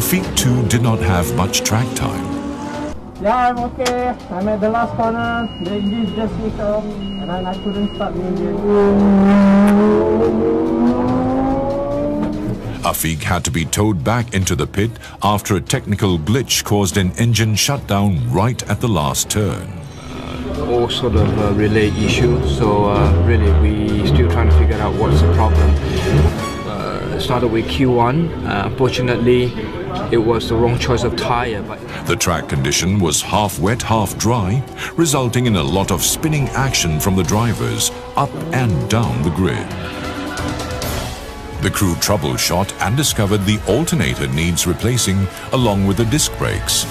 Afiq too did not have much track time. Yeah, I'm okay. I'm at the last corner. The engine just kicked off and I couldn't start the engine. Afiq had to be towed back into the pit after a technical glitch caused an engine shutdown right at the last turn. All sort of relay issues, so really we still trying to figure out what's the problem. Started with Q1. Unfortunately, it was the wrong choice of tire. But the track condition was half wet, half dry, resulting in a lot of spinning action from the drivers up and down the grid. The crew troubleshot and discovered the alternator needs replacing along with the disc brakes.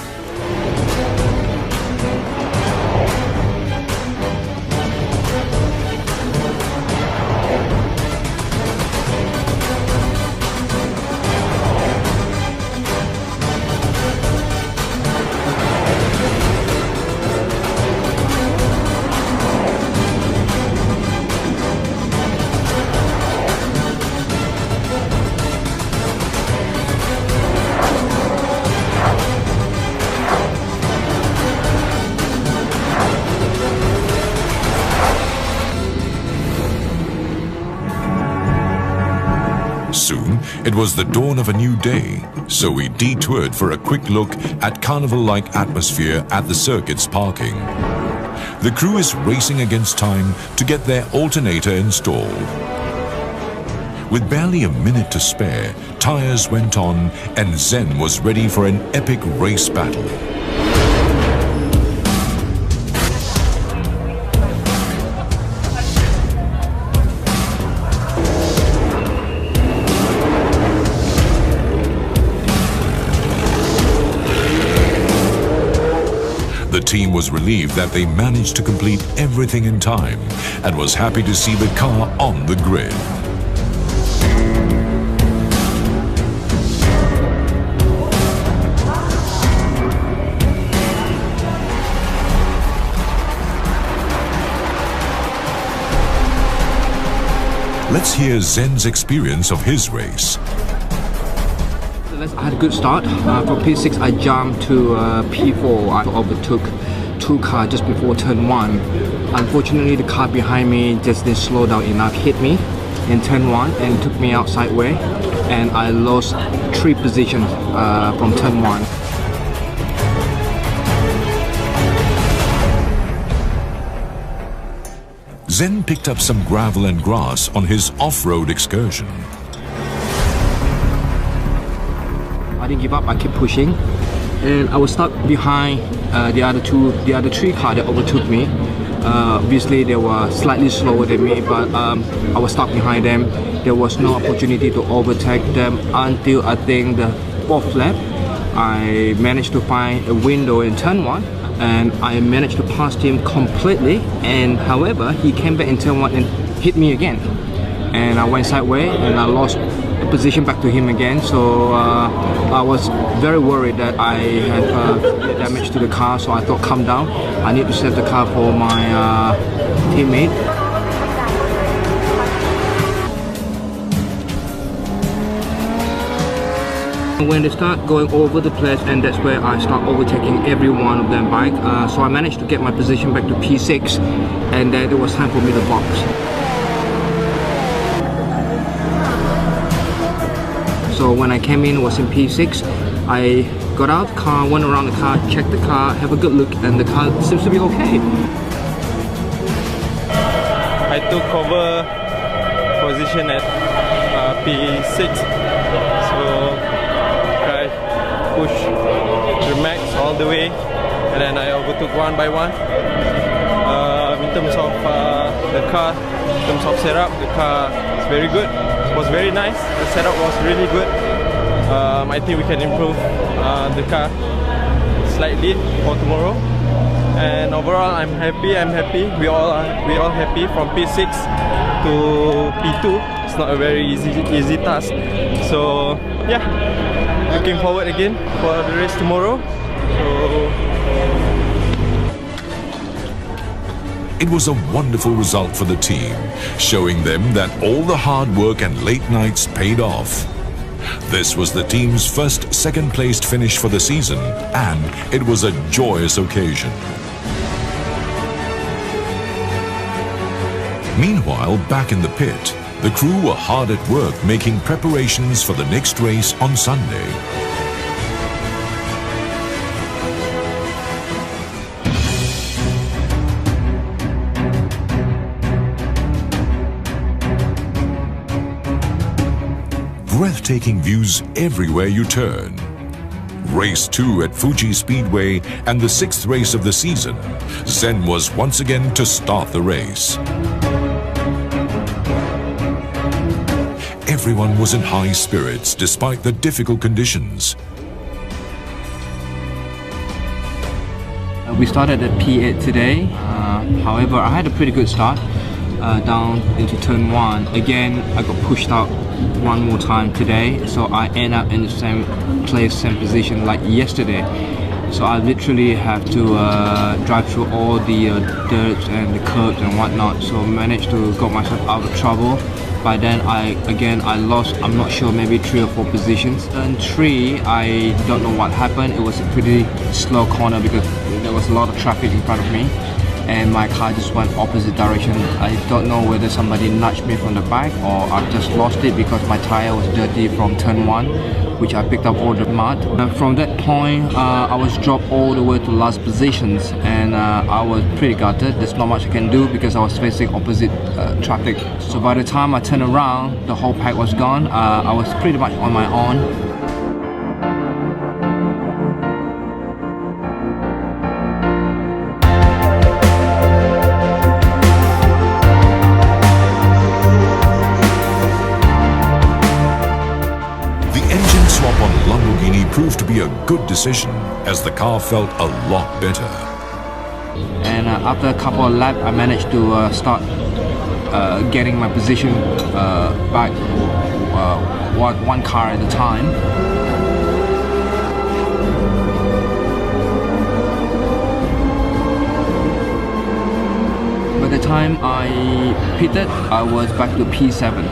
Soon, it was the dawn of a new day, so we detoured for a quick look at carnival-like atmosphere at the circuit's parking. The crew is racing against time to get their alternator installed. With barely a minute to spare, tires went on and Zen was ready for an epic race battle. The team was relieved that they managed to complete everything in time and was happy to see the car on the grid. Let's hear Zen's experience of his race. I had a good start. From P6 I jumped to P4. I overtook two cars just before turn 1. Unfortunately, the car behind me just didn't slow down enough, hit me in turn 1 and took me out sideways, and I lost 3 positions from turn 1. Zen picked up some gravel and grass on his off-road excursion. I didn't give up, I kept pushing, and I was stuck behind the other 3 cars that overtook me. Obviously they were slightly slower than me, but I was stuck behind them. There was no opportunity to overtake them until I think the 4th lap. I managed to find a window in turn 1 and I managed to pass him completely, and however he came back in turn 1 and hit me again, and I went sideways and I lost the position back to him again. So I was very worried that I had damage to the car, so I thought, calm down, I need to save the car for my teammate. When they start going over the place, and that's where I start overtaking every one of them bike. So I managed to get my position back to P6, and then it was time for me to box. So when I came in, it was in P6. I got out the car, went around the car, checked the car, have a good look, and the car seems to be okay. I took over position at P6, so I pushed the max all the way, and then I overtook one by one. In terms of the car, in terms of setup, the car is very good. It was very nice. The setup was really good. I think we can improve the car slightly for tomorrow. And overall, I'm happy. We all happy from P6 to P2. It's not a very easy task. So yeah, looking forward again for the race tomorrow. It was a wonderful result for the team, showing them that all the hard work and late nights paid off. This was the team's first second-placed finish for the season, and it was a joyous occasion. Meanwhile, back in the pit, the crew were hard at work making preparations for the next race on Sunday. Breathtaking views everywhere you turn. Race 2 at Fuji Speedway and the 6th race of the season, Zen was once again to start the race. Everyone was in high spirits despite the difficult conditions. We started at P8 today. However, I had a pretty good start down into turn 1. Again, I got pushed out one more time today, so I end up in the same place, same position like yesterday. So I literally have to drive through all the dirt and the curbs and whatnot, so managed to got myself out of trouble. By then I lost, I'm not sure, maybe 3 or 4 positions. Turn 3, I don't know what happened. It was a pretty slow corner because there was a lot of traffic in front of me, and my car just went opposite direction. I don't know whether somebody nudged me from the back or I just lost it because my tire was dirty from turn 1, which I picked up all the mud. From that point, I was dropped all the way to last positions, and I was pretty gutted. There's not much I can do because I was facing opposite traffic. So by the time I turned around, the whole pack was gone. I was pretty much on my own. On Lamborghini proved to be a good decision as the car felt a lot better. And after a couple of laps, I managed to start getting my position back one car at a time. By the time I pitted, I was back to P7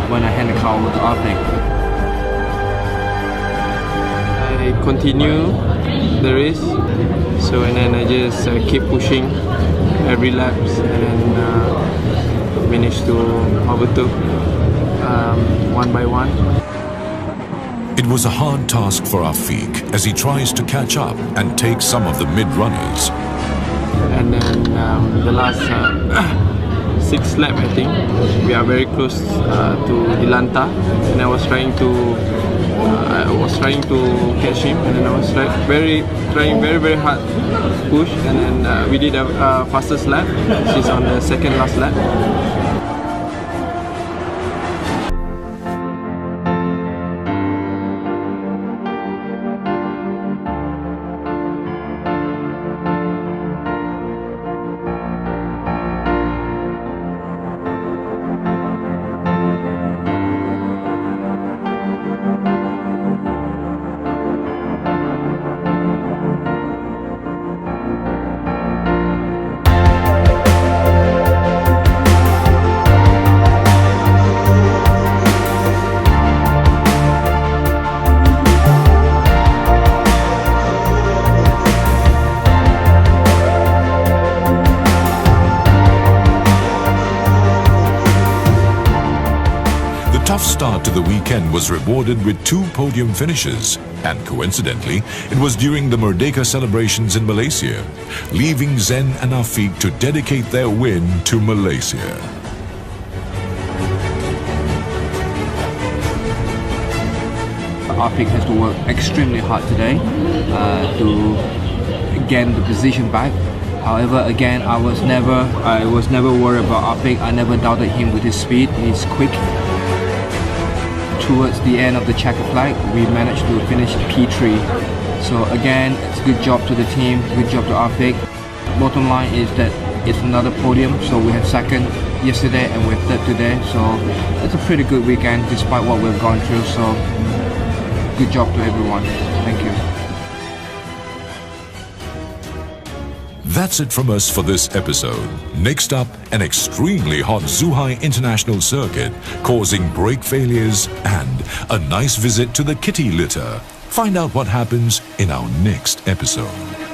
when I handed the car over to Arthur. I continue the race, so and then I just keep pushing every lap, and then managed to overtake one by one. It was a hard task for Afiq as he tries to catch up and take some of the mid-runners. And then the last 6th lap, I think, we are very close to Dilanta, and I was trying to catch him, and then I was trying very hard to push, and then we did a fastest lap. She's on the 2nd last lap. Tough start to the weekend was rewarded with 2 podium finishes, and coincidentally, it was during the Merdeka celebrations in Malaysia, leaving Zen and Afiq to dedicate their win to Malaysia. Afiq has to work extremely hard today to gain the position back. However, again, I was never worried about Afiq. I never doubted him with his speed. He's quick. Towards the end of the checker flag, we managed to finish P3. So again, it's a good job to the team, good job to Afiq. Bottom line is that it's another podium, so we had 2nd yesterday and we're 3rd today. So it's a pretty good weekend despite what we've gone through. So good job to everyone. Thank you. That's it from us for this episode. Next up, an extremely hot Zhuhai International Circuit causing brake failures and a nice visit to the kitty litter. Find out what happens in our next episode.